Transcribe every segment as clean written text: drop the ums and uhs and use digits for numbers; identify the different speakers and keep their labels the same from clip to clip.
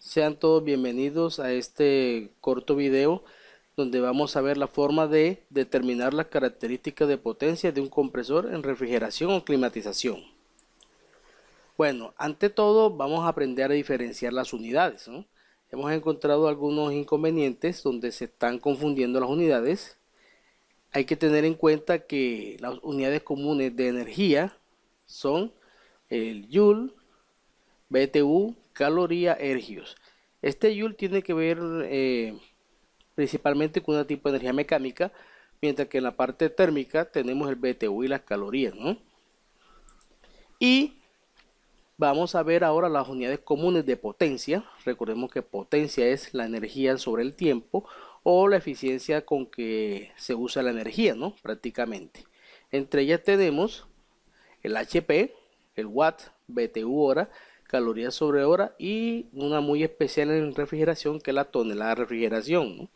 Speaker 1: Sean todos bienvenidos a este corto video donde vamos a ver la forma de determinar las características de potencia de un compresor en refrigeración o climatización. Bueno, ante todo vamos a aprender a diferenciar las unidades, ¿no? Hemos encontrado algunos inconvenientes donde se están confundiendo las unidades. Hay que tener en cuenta que las unidades comunes de energía son el Joule, BTU, caloría, ergios. Este Joule tiene que ver principalmente con un tipo de energía mecánica, mientras que en la parte térmica tenemos el BTU y las calorías, ¿no? Y vamos a ver ahora las unidades comunes de potencia. Recordemos que potencia es la energía sobre el tiempo o la eficiencia con que se usa la energía, ¿no? Prácticamente. Entre ellas tenemos el HP, el watt, BTU hora, calorías sobre hora y una muy especial en refrigeración que es la tonelada de refrigeración, ¿no?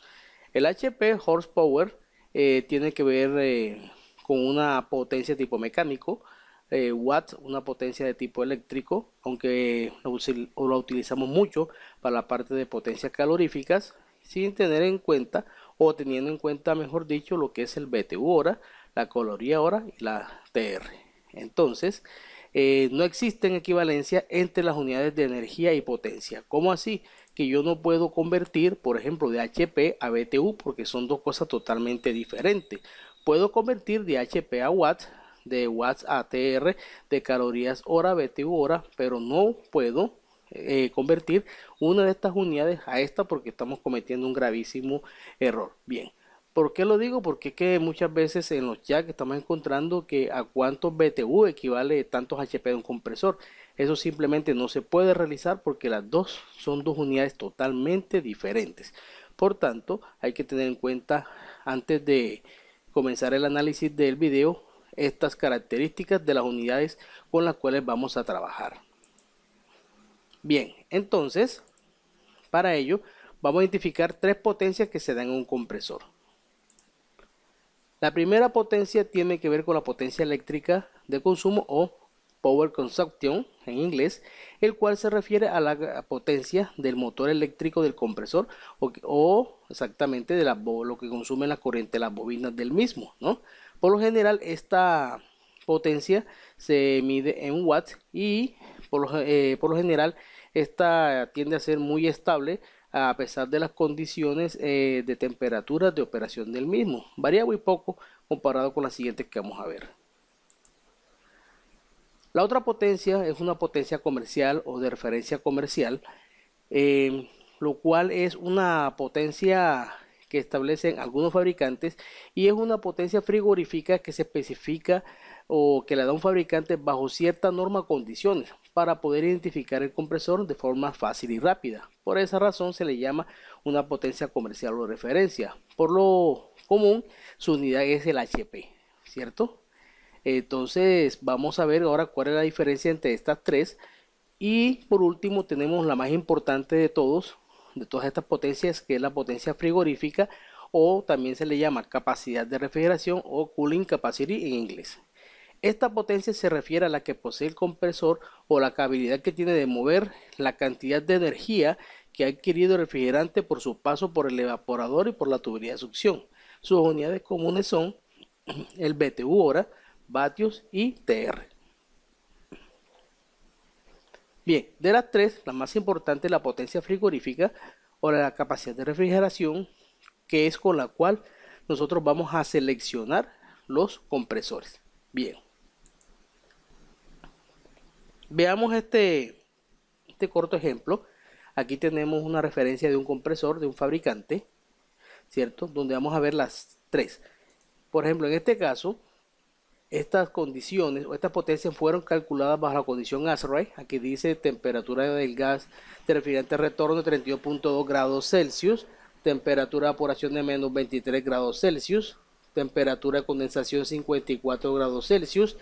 Speaker 1: El HP, horsepower, tiene que ver con una potencia tipo mecánico, watt, una potencia de tipo eléctrico, aunque lo utilizamos mucho para la parte de potencias caloríficas, sin tener en cuenta o teniendo en cuenta, mejor dicho, lo que es el BTU hora, la caloría hora y la TR. Entonces, no existen equivalencia entre las unidades de energía y potencia. ¿Cómo así? Que yo no puedo convertir, por ejemplo, de HP a BTU porque son dos cosas totalmente diferentes. Puedo convertir de HP a watts, de watts a TR, de calorías hora, BTU hora, pero no puedo convertir una de estas unidades a esta porque estamos cometiendo un gravísimo error. Bien, ¿por qué lo digo? Porque es que muchas veces en los jacks estamos encontrando que a cuántos BTU equivale tantos HP de un compresor. Eso simplemente no se puede realizar porque las dos son dos unidades totalmente diferentes. Por tanto, hay que tener en cuenta antes de comenzar el análisis del video estas características de las unidades con las cuales vamos a trabajar. Bien, entonces, para ello vamos a identificar tres potencias que se dan en un compresor. La primera potencia tiene que ver con la potencia eléctrica de consumo o power consumption en inglés, el cual se refiere a la potencia del motor eléctrico del compresor o exactamente de lo que consume la corriente de las bobinas del mismo, ¿no? Por lo general esta potencia se mide en watts y por lo general esta tiende a ser muy estable a pesar de las condiciones de temperatura de operación del mismo. Varía muy poco comparado con las siguientes que vamos a ver. La otra potencia es una potencia comercial o de referencia comercial, lo cual es una potencia que establecen algunos fabricantes y es una potencia frigorífica que se especifica o que le da un fabricante bajo cierta norma o condiciones para poder identificar el compresor de forma fácil y rápida. Por esa razón se le llama una potencia comercial o referencia. Por lo común su unidad es el HP, ¿cierto? Entonces vamos a ver ahora cuál es la diferencia entre estas tres. Y por último tenemos la más importante de todas estas potencias, que es la potencia frigorífica o también se le llama capacidad de refrigeración o cooling capacity en inglés. Esta potencia se refiere a la que posee el compresor o la habilidad que tiene de mover la cantidad de energía que ha adquirido el refrigerante por su paso por el evaporador y por la tubería de succión. Sus unidades comunes son el BTU hora, vatios y TR. Bien, de las tres, la más importante es la potencia frigorífica o la capacidad de refrigeración, que es con la cual nosotros vamos a seleccionar los compresores. Bien, veamos este corto ejemplo. Aquí tenemos una referencia de un compresor de un fabricante, ¿cierto? Donde vamos a ver las tres. Por ejemplo, en este caso, estas condiciones o estas potencias fueron calculadas bajo la condición ASHRAE. Aquí dice temperatura del gas de refrigerante retorno de 32.2 grados Celsius, temperatura de evaporación de menos 23 grados Celsius, temperatura de condensación 54 grados Celsius,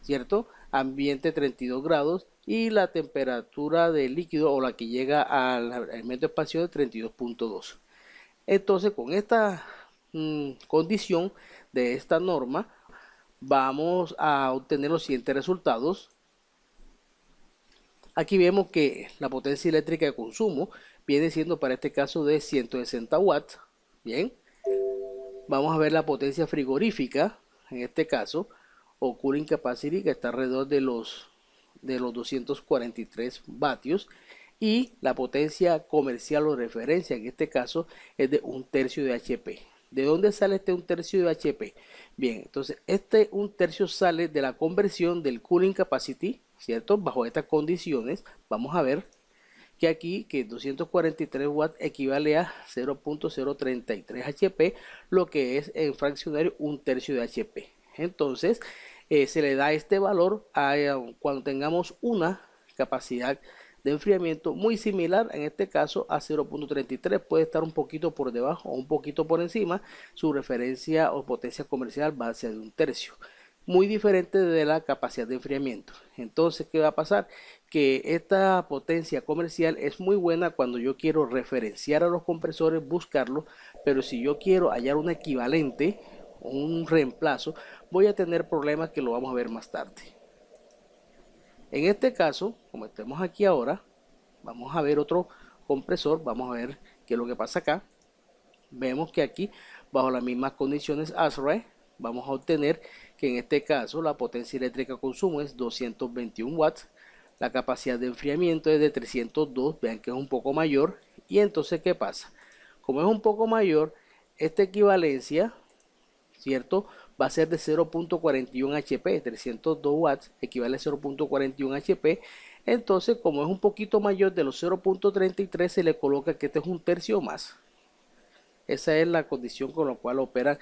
Speaker 1: ¿cierto? Ambiente 32 grados y la temperatura del líquido o la que llega al elemento de expansión de 32.2. Entonces, con esta condición de esta norma, vamos a obtener los siguientes resultados. Aquí vemos que la potencia eléctrica de consumo viene siendo para este caso de 160 watts. Bien, vamos a ver la potencia frigorífica, en este caso, o cooling capacity, que está alrededor de los 243 vatios. Y la potencia comercial o referencia, en este caso, es de 1/3 de HP. ¿De dónde sale este 1/3 de HP? Bien, entonces este 1/3 sale de la conversión del cooling capacity, ¿cierto? Bajo estas condiciones, vamos a ver que aquí que 243 watts equivale a 0.033 HP, lo que es en fraccionario 1/3 de HP. Entonces se le da este valor cuando tengamos una capacidad de enfriamiento muy similar, en este caso a 0.33, puede estar un poquito por debajo o un poquito por encima. Su referencia o potencia comercial va a ser de 1/3, muy diferente de la capacidad de enfriamiento. Entonces, ¿qué va a pasar? Que esta potencia comercial es muy buena cuando yo quiero referenciar a los compresores, buscarlo, pero si yo quiero hallar un equivalente, un reemplazo, voy a tener problemas que lo vamos a ver más tarde. En este caso, como estamos aquí ahora, vamos a ver otro compresor, vamos a ver qué es lo que pasa acá. Vemos que aquí, bajo las mismas condiciones ASRAE, vamos a obtener que en este caso la potencia eléctrica consumo es 221 watts, la capacidad de enfriamiento es de 302, vean que es un poco mayor. Y entonces, ¿qué pasa? Como es un poco mayor, esta equivalencia, ¿cierto?, va a ser de 0.41 HP, 302 watts equivale a 0.41 HP. Entonces, como es un poquito mayor de los 0.33, se le coloca que este es 1/3 más. Esa es la condición con la cual operan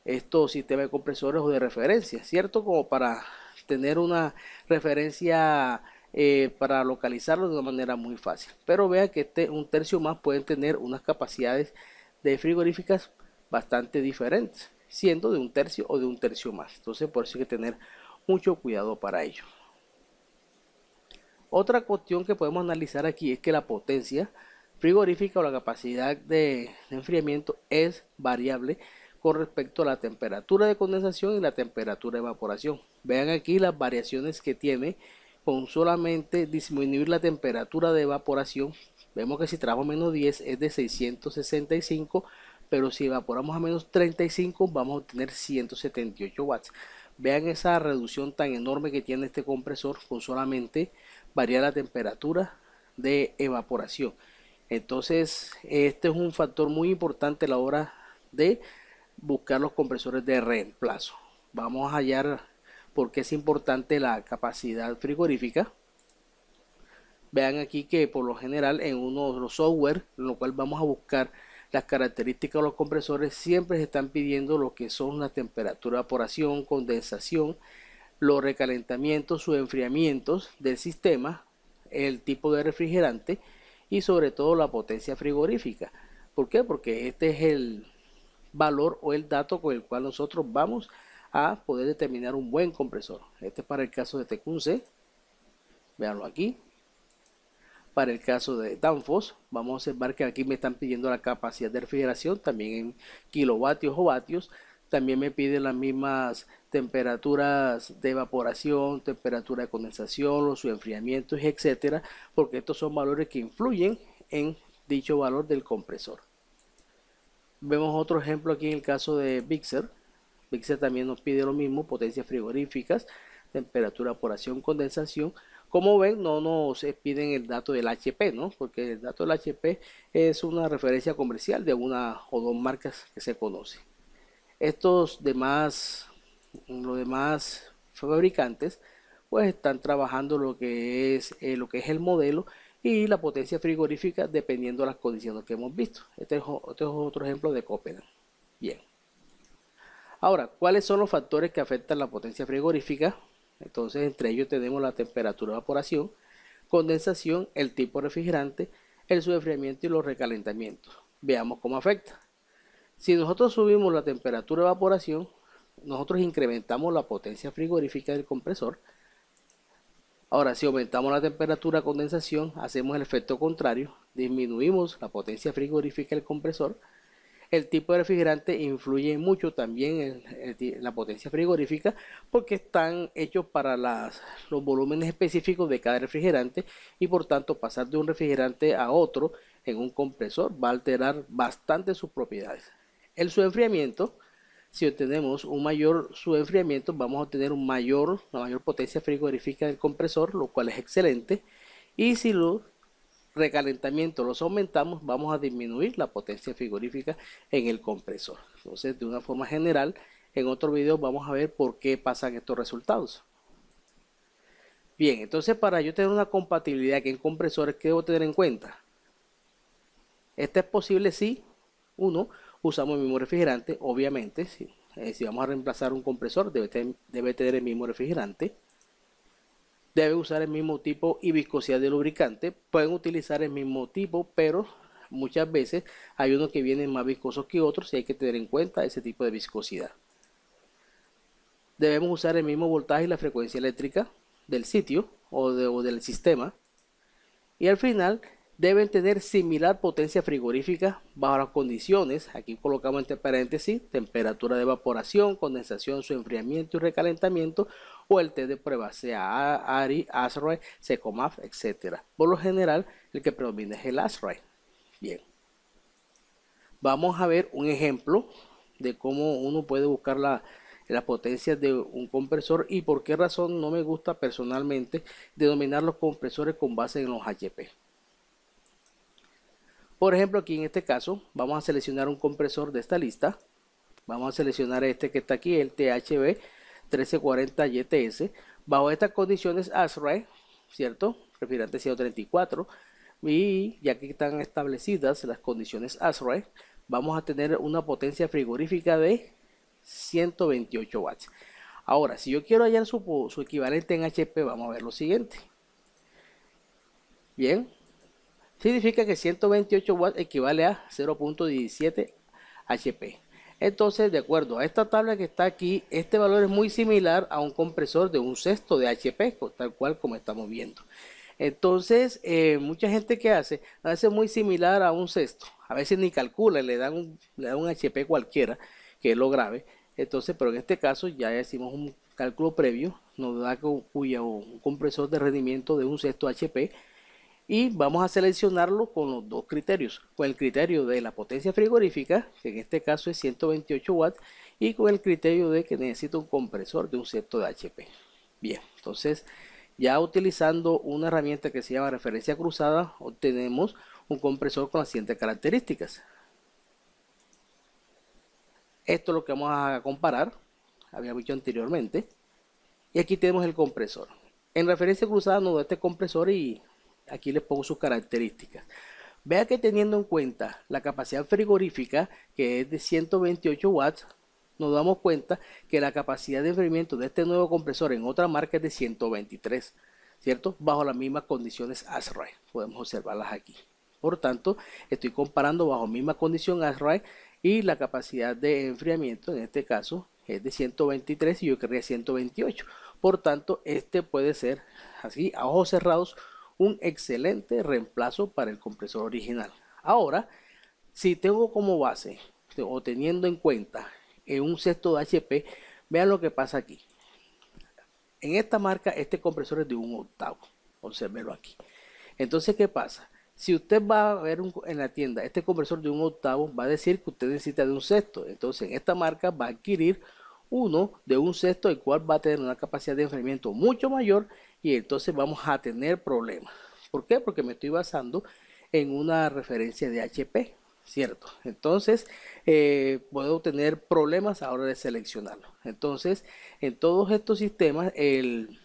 Speaker 1: estos sistemas de compresores o de referencia, ¿cierto? Como para tener una referencia para localizarlo de una manera muy fácil. Pero vean que este 1/3 más pueden tener unas capacidades de frigoríficas bastante diferentes, siendo de 1/3 o de 1/3 más. Entonces, por eso hay que tener mucho cuidado para ello. Otra cuestión que podemos analizar aquí es que la potencia frigorífica o la capacidad de enfriamiento es variable con respecto a la temperatura de condensación y la temperatura de evaporación. Vean aquí las variaciones que tiene con solamente disminuir la temperatura de evaporación. Vemos que si trabajamos menos 10 es de 665, pero si evaporamos a menos 35 vamos a obtener 178 watts. Vean esa reducción tan enorme que tiene este compresor con solamente variar la temperatura de evaporación. Entonces este es un factor muy importante a la hora de buscar los compresores de reemplazo. Vamos a hallar por qué es importante la capacidad frigorífica. Vean aquí que por lo general en uno de los software, en lo cual vamos a buscar las características de los compresores, siempre se están pidiendo lo que son la temperatura de evaporación, condensación, los recalentamientos, sus enfriamientos del sistema, el tipo de refrigerante y sobre todo la potencia frigorífica. ¿Por qué? Porque este es el valor o el dato con el cual nosotros vamos a poder determinar un buen compresor. Este es para el caso de Tecunce, veanlo aquí. Para el caso de Danfoss, vamos a observar que aquí me están pidiendo la capacidad de refrigeración, también en kilovatios o vatios. También me piden las mismas temperaturas de evaporación, temperatura de condensación, los enfriamientos, etcétera, porque estos son valores que influyen en dicho valor del compresor. Vemos otro ejemplo aquí en el caso de Bixer. Bixer también nos pide lo mismo, potencias frigoríficas, temperatura, evaporación, condensación. Como ven, no nos piden el dato del HP, ¿no? Porque el dato del HP es una referencia comercial de una o dos marcas que se conocen. Los demás fabricantes, pues están trabajando lo que es el modelo y la potencia frigorífica dependiendo de las condiciones que hemos visto. Este es otro ejemplo de Copenhague. Bien. Ahora, ¿cuáles son los factores que afectan la potencia frigorífica? Entonces, entre ellos tenemos la temperatura de evaporación, condensación, el tipo de refrigerante, el enfriamiento y los recalentamientos. Veamos cómo afecta. Si nosotros subimos la temperatura de evaporación, nosotros incrementamos la potencia frigorífica del compresor. Ahora, si aumentamos la temperatura de condensación, hacemos el efecto contrario, disminuimos la potencia frigorífica del compresor. El tipo de refrigerante influye mucho también en la potencia frigorífica porque están hechos para los volúmenes específicos de cada refrigerante y por tanto pasar de un refrigerante a otro en un compresor va a alterar bastante sus propiedades. El subenfriamiento, si obtenemos un mayor subenfriamiento, vamos a obtener una mayor potencia frigorífica del compresor, lo cual es excelente. Y si los recalentamiento los aumentamos, vamos a disminuir la potencia frigorífica en el compresor. Entonces, de una forma general, en otro video vamos a ver por qué pasan estos resultados. Bien, entonces para yo tener una compatibilidad aquí en compresores, ¿qué debo tener en cuenta? Esta es posible si, uno, usamos el mismo refrigerante, obviamente, si vamos a reemplazar un compresor, debe tener el mismo refrigerante. Debe usar el mismo tipo y viscosidad de lubricante. Pueden utilizar el mismo tipo, pero muchas veces hay unos que vienen más viscosos que otros y hay que tener en cuenta ese tipo de viscosidad. Debemos usar el mismo voltaje y la frecuencia eléctrica del sitio o del sistema. Y al final deben tener similar potencia frigorífica bajo las condiciones, aquí colocamos entre paréntesis, temperatura de evaporación, condensación, su enfriamiento y recalentamiento, o el test de prueba, sea ARI, ASRAE, SECOMAF, etc. Por lo general, el que predomina es el ASRAE. Bien. Vamos a ver un ejemplo de cómo uno puede buscar la potencia de un compresor y por qué razón no me gusta personalmente denominar los compresores con base en los HP. Por ejemplo, aquí en este caso vamos a seleccionar un compresor de esta lista. Vamos a seleccionar este que está aquí, el THB 1340 YTS. Bajo estas condiciones ASRAE, ¿cierto? Refrigerante 134. Y ya que están establecidas las condiciones ASRAE, vamos a tener una potencia frigorífica de 128 watts. Ahora, si yo quiero hallar su equivalente en HP, vamos a ver lo siguiente. Bien, significa que 128 watts equivale a 0.17 HP. Entonces, de acuerdo a esta tabla que está aquí, este valor es muy similar a un compresor de un sexto de HP, tal cual como estamos viendo. Entonces, mucha gente que hace muy similar a un sexto. A veces ni calcula, le dan un HP cualquiera, que es lo grave. Entonces, pero en este caso ya hicimos un cálculo previo, nos da un compresor de rendimiento de un sexto HP. Y vamos a seleccionarlo con los dos criterios, con el criterio de la potencia frigorífica, que en este caso es 128 watts, y con el criterio de que necesito un compresor de un sexto de HP. Bien, entonces ya utilizando una herramienta que se llama referencia cruzada, obtenemos un compresor con las siguientes características. Esto es lo que vamos a comparar, había dicho anteriormente, y aquí tenemos el compresor. En referencia cruzada nos da este compresor y aquí les pongo sus características. Vea que teniendo en cuenta la capacidad frigorífica, que es de 128 watts, nos damos cuenta que la capacidad de enfriamiento de este nuevo compresor en otra marca es de 123, ¿cierto? Bajo las mismas condiciones ASRAE, podemos observarlas aquí. Por tanto, estoy comparando bajo misma condición ASRAE y la capacidad de enfriamiento, en este caso, es de 123 y yo querría 128. Por tanto, este puede ser, así, a ojos cerrados, un excelente reemplazo para el compresor original. Ahora, si tengo como base o teniendo en cuenta en un sexto de HP, vean lo que pasa aquí. En esta marca este compresor es de un octavo, observenlo aquí. Entonces, ¿qué pasa? Si usted va a ver en la tienda este compresor de un octavo, va a decir que usted necesita de un sexto. Entonces, en esta marca va a adquirir uno de un sexto, el cual va a tener una capacidad de enfriamiento mucho mayor y entonces vamos a tener problemas. ¿Por qué? Porque me estoy basando en una referencia de HP, ¿cierto? Entonces puedo tener problemas a la hora de seleccionarlo. Entonces, en todos estos sistemas, el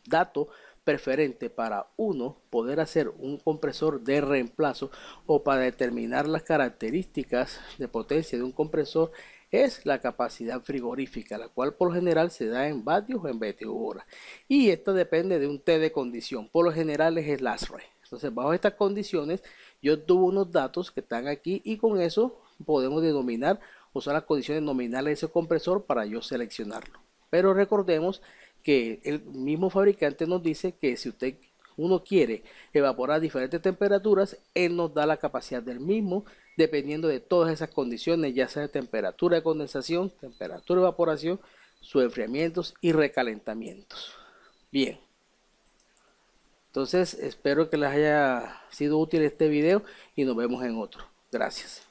Speaker 1: dato preferente para uno poder hacer un compresor de reemplazo o para determinar las características de potencia de un compresor es la capacidad frigorífica, la cual por lo general se da en vatios o en BTU hora. Y esta depende de un T de condición, por lo general es el ASRAE. Entonces, bajo estas condiciones, yo tuve unos datos que están aquí y con eso podemos denominar, usar las condiciones nominales de ese compresor para yo seleccionarlo. Pero recordemos que el mismo fabricante nos dice que si usted uno quiere evaporar a diferentes temperaturas, él nos da la capacidad del mismo, dependiendo de todas esas condiciones, ya sea de temperatura de condensación, temperatura de evaporación, sus enfriamientos y recalentamientos. Bien, entonces espero que les haya sido útil este video y nos vemos en otro. Gracias.